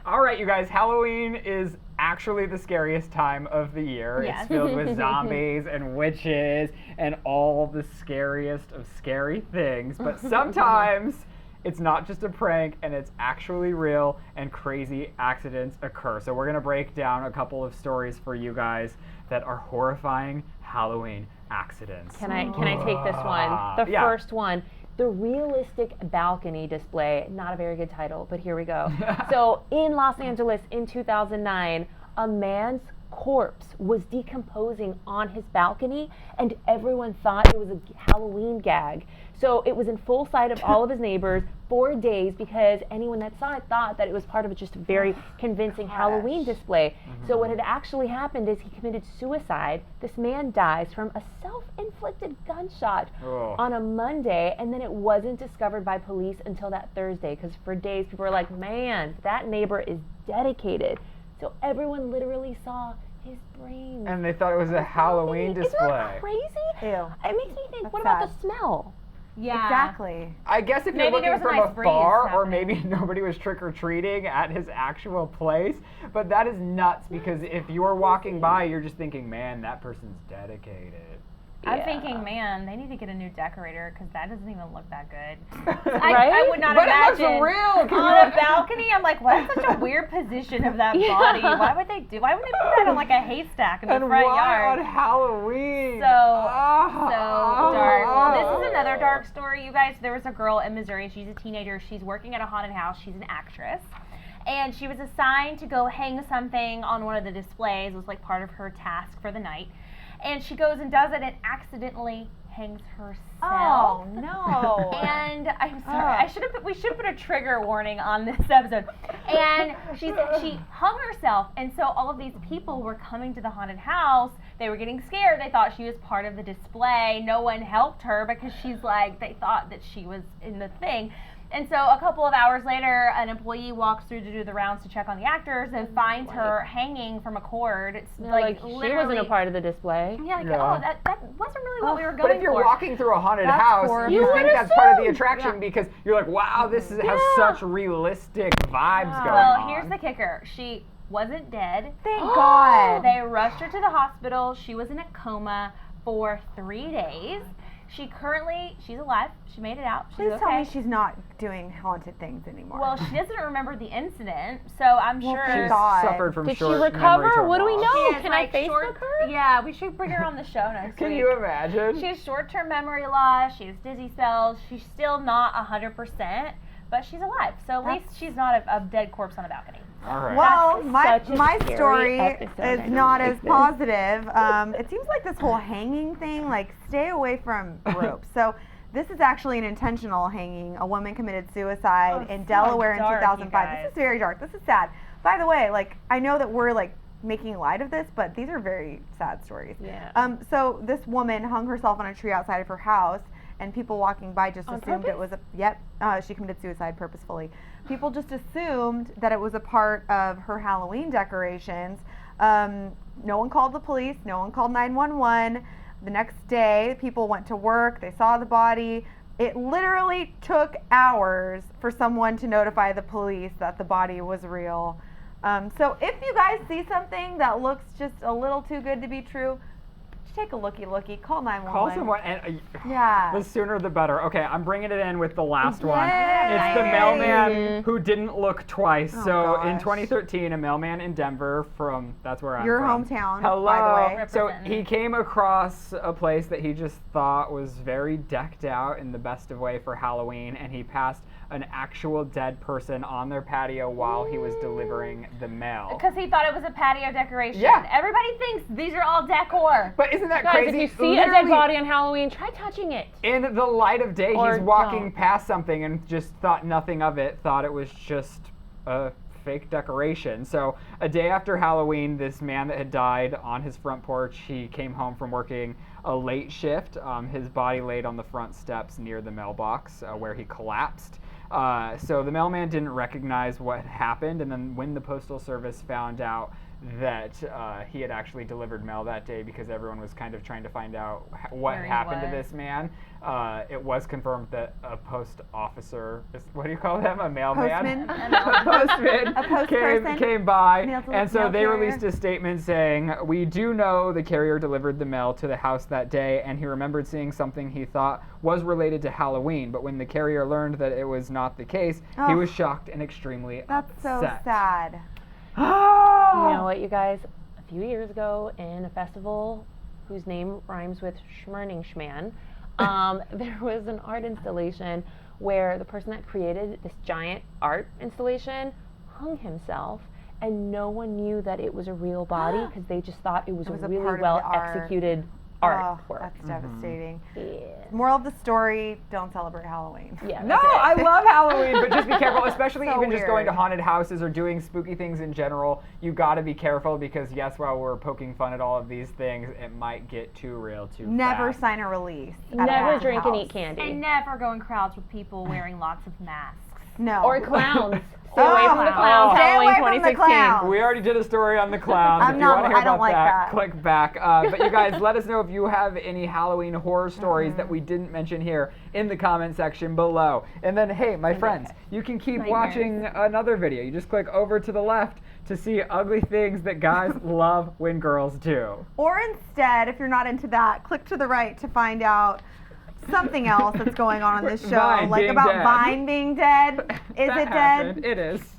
All right, you guys, Halloween is actually the scariest time of the year. Yes. It's filled with zombies and witches and all the scariest of scary things. But sometimes it's not just a prank and it's actually real and crazy accidents occur. So we're going to break down a couple of stories for you guys that are horrifying Halloween accidents. Can I take this one? The first one. The realistic balcony display, not a very good title, but here we go. So in Los Angeles in 2009, a man's corpse was decomposing on his balcony and everyone thought it was a Halloween gag. So it was in full sight of all of his neighbors for days because anyone that saw it thought that it was part of just a very convincing Halloween display. So what had actually happened is he committed suicide. This man dies from a self-inflicted gunshot on a Monday, and then it wasn't discovered by police until that Thursday because for days people were like, man, that neighbor is dedicated. So everyone literally saw his brain. And they thought it was a Halloween display. Isn't that crazy? Ew. It makes me think, That's what about sad. the smell? Yeah. Exactly. I guess if Maybe you're there looking was a from nice breeze afar, or happening. maybe nobody was trick-or-treating at his actual place, but that is nuts because if you're walking by, you're just thinking, man, that person's dedicated. I'm thinking, man, they need to get a new decorator because that doesn't even look that good. Right? I would not But it imagine looks real, 'cause on you're a balcony. I'm like, what is such a weird position of that body? Why would they do? Why wouldn't they put that on like a haystack in the And front why yard? on Halloween? So dark. Well, this is another dark story, you guys. There was a girl in Missouri. She's a teenager. She's working at a haunted house. She's an actress. And she was assigned to go hang something on one of the displays. It was like part of her task for the night. And she goes and does it and accidentally hangs herself. Oh no. And I'm sorry, we should put a trigger warning on this episode. And she hung herself, and so all of these people were coming to the haunted house. They were getting scared. They thought she was part of the display. No one helped her because they thought that she was in the thing. And so a couple of hours later, an employee walks through to do the rounds to check on the actors and finds her hanging from a cord. It's like she wasn't a part of the display. Yeah, like, Yeah. oh, that wasn't really what we were going But if you're for. walking through a haunted That's house, horrible. you You think would that's part of the assume. attraction because you're like, wow, this has such realistic vibes going Well, on. here's the kicker. She wasn't dead. Thank God. They rushed her to the hospital. She was in a coma for 3 days. She's alive. She made it out. She's Please okay. tell me she's not doing haunted things anymore. Well, she doesn't remember the incident, so I'm sure. thank She's God. suffered from Did she short recover? memory What do we loss. know? She has, Can I like, Facebook her? Yeah, we should bring her on the show next Can week. you imagine? She has short-term memory loss. She has dizzy spells. She's still not 100%, but she's alive. So at least she's not a dead corpse on a balcony. All right. Well, That's such a my scary story episode. I is don't not like as this. positive. It seems like this whole hanging thing, like stay away from ropes. So this is actually an intentional hanging. A woman committed suicide in so Delaware dark, in 2005. you This is very dark. This is sad. By the way, like I know that we're like making light of this, but these are very sad stories. Yeah. So this woman hung herself on a tree outside of her house, and people walking by just On assumed it was she committed suicide purposefully. People just assumed that it was a part of her Halloween decorations. No one called the police. No one called 911. The next day, people went to work. They saw the body. It literally took hours for someone to notify the police that the body was real. So if you guys see something that looks just a little too good to be true, take a looky, call 911. Call someone, and Yeah. the sooner the better. Okay, I'm bringing it in with the last one. Yay. It's the mailman who didn't look twice. Oh, So in gosh. 2013, a mailman in Denver that's where I'm Your from. hometown, Hello. by the way. So Representing. he came across a place that he just thought was very decked out in the best of way for Halloween, and he passed an actual dead person on their patio while he was delivering the mail. Because he thought it was a patio decoration. Yeah. Everybody thinks these are all decor. But isn't that Guys, crazy? if you see a dead Literally, body on Halloween, try touching it. in the light of day, Or he's walking don't. past something and just thought nothing of it, thought it was just a fake decoration. So a day after Halloween, this man that had died on his front porch, he came home from working a late shift. His body laid on the front steps near the mailbox where he collapsed. So the mailman didn't recognize what happened, and then when the Postal Service found out that he had actually delivered mail that day because everyone was kind of trying to find out what Where he happened to was. this man. It was confirmed that a post officer, what do you call them, a mailman? Postman? A postman A post person? came by, Mail and so they carrier? released a statement saying, "We do know the carrier delivered the mail to the house that day, and he remembered seeing something he thought was related to Halloween, but when the carrier learned that it was not the case, he Oh. was shocked and extremely That's so upset." sad. You know what, you guys? A few years ago, in a festival whose name rhymes with Schmerning Schman, there was an art installation where the person that created this giant art installation hung himself, and no one knew that it was a real body because they just thought it was It was a a really part of the well art. executed Oh, artwork. that's devastating. Yeah. Moral of the story, don't celebrate Halloween. Yeah, No, that's it. I love Halloween, but just be careful, especially So even just going to weird. haunted houses or doing spooky things in general. You got to be careful because, yes, while we're poking fun at all of these things, it might get too real too Never fast. sign a release. at a Never haunted drink and house. eat candy. And never go in crowds with people wearing lots of masks. No. Or clowns. Stay away from the Oh. clowns. Stay Halloween away from the 2016. clowns. We already did a story on the clowns. I'm If you not- want to hear I don't about like that. click back. But you guys, let us know if you have any Halloween horror stories that we didn't mention here in the comment section below. And then, hey, my friends, you can keep Nightmares. watching another video. You just click over to the left to see ugly things that guys love when girls do. Or instead, if you're not into that, click to the right to find out something else that's going on this show. Vine like being about dead. Vine being dead. Is That it happened. dead? It is.